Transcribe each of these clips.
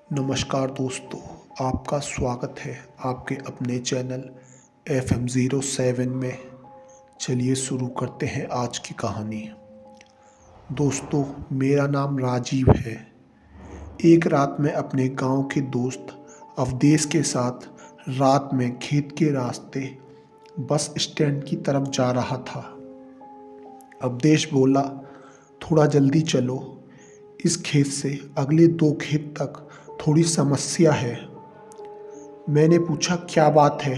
नमस्कार दोस्तों, आपका स्वागत है आपके अपने चैनल FM07 में। चलिए शुरू करते हैं आज की कहानी। दोस्तों, मेरा नाम राजीव है। एक रात मैं अपने गांव के दोस्त अवधेश के साथ रात में खेत के रास्ते बस स्टैंड की तरफ जा रहा था। अवधेश बोला, थोड़ा जल्दी चलो, इस खेत से अगले 2 खेत तक थोड़ी समस्या है। मैंने पूछा, क्या बात है?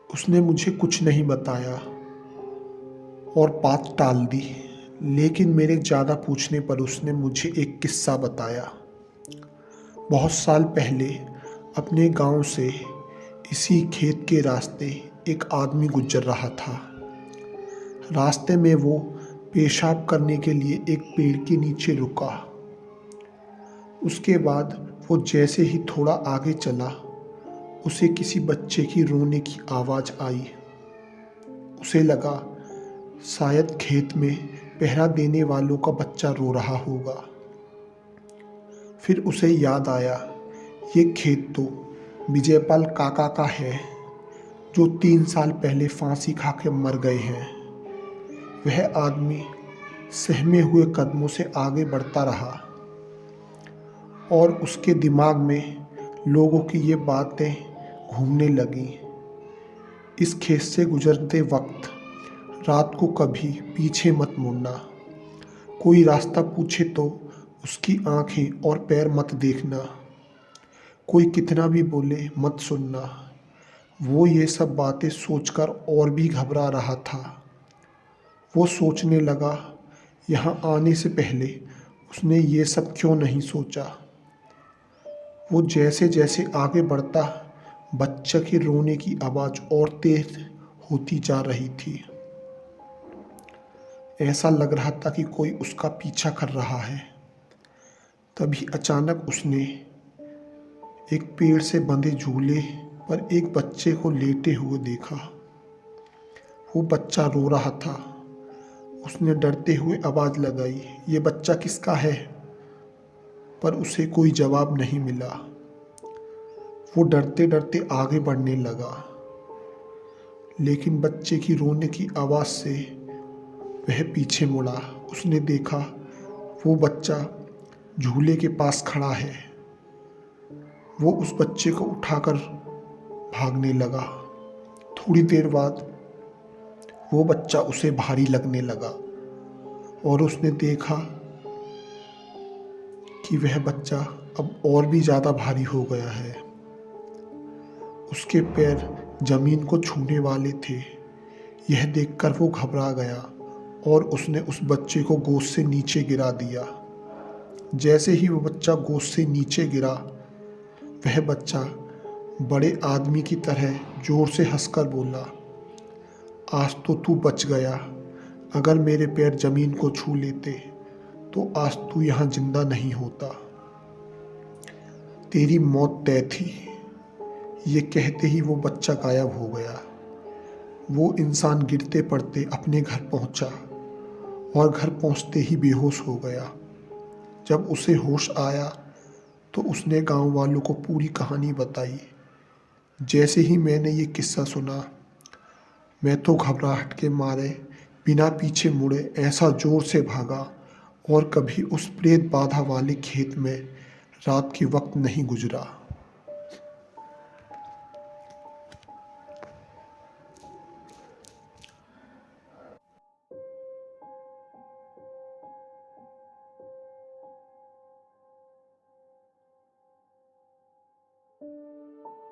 उसने मुझे कुछ नहीं बताया और बात टाल दी। लेकिन मेरे ज़्यादा पूछने पर उसने मुझे एक किस्सा बताया। बहुत साल पहले अपने गांव से इसी खेत के रास्ते एक आदमी गुजर रहा था। रास्ते में वो पेशाब करने के लिए एक पेड़ के नीचे रुका। उसके बाद वो जैसे ही थोड़ा आगे चला, उसे किसी बच्चे की रोने की आवाज़ आई। उसे लगा शायद खेत में पहरा देने वालों का बच्चा रो रहा होगा। फिर उसे याद आया, ये खेत तो विजयपाल काका का है, जो 3 साल पहले फांसी खा के मर गए हैं। वह आदमी सहमे हुए कदमों से आगे बढ़ता रहा और उसके दिमाग में लोगों की ये बातें घूमने लगीं। इस खेत से गुजरते वक्त रात को कभी पीछे मत मुड़ना। कोई रास्ता पूछे तो उसकी आंखें और पैर मत देखना। कोई कितना भी बोले मत सुनना। वो ये सब बातें सोचकर और भी घबरा रहा था। वो सोचने लगा, यहाँ आने से पहले उसने ये सब क्यों नहीं सोचा। वो जैसे जैसे आगे बढ़ता, बच्चे के रोने की आवाज़ और तेज होती जा रही थी। ऐसा लग रहा था कि कोई उसका पीछा कर रहा है। तभी अचानक उसने एक पेड़ से बंधे झूले पर एक बच्चे को लेटे हुए देखा। वो बच्चा रो रहा था। उसने डरते हुए आवाज़ लगाई, ये बच्चा किसका है? पर उसे कोई जवाब नहीं मिला। वो डरते डरते आगे बढ़ने लगा, लेकिन बच्चे की रोने की आवाज़ से वह पीछे मुड़ा। उसने देखा वो बच्चा झूले के पास खड़ा है। वो उस बच्चे को उठाकर भागने लगा। थोड़ी देर बाद वो बच्चा उसे भारी लगने लगा और उसने देखा कि वह बच्चा अब और भी ज़्यादा भारी हो गया है। उसके पैर जमीन को छूने वाले थे। यह देखकर वो घबरा गया और उसने उस बच्चे को गोद से नीचे गिरा दिया। जैसे ही वो बच्चा गोद से नीचे गिरा, वह बच्चा बड़े आदमी की तरह जोर से हंसकर बोला, आज तो तू बच गया। अगर मेरे पैर जमीन को छू लेते तो आज तू यहाँ जिंदा नहीं होता। तेरी मौत तय थी। ये कहते ही वो बच्चा गायब हो गया। वो इंसान गिरते पड़ते अपने घर पहुंचा और घर पहुंचते ही बेहोश हो गया। जब उसे होश आया तो उसने गांव वालों को पूरी कहानी बताई। जैसे ही मैंने ये किस्सा सुना, मैं तो घबराहट के मारे बिना पीछे मुड़े ऐसा जोर से भागा और कभी उस प्रेत बाधा वाले खेत में रात के वक्त नहीं गुजरा।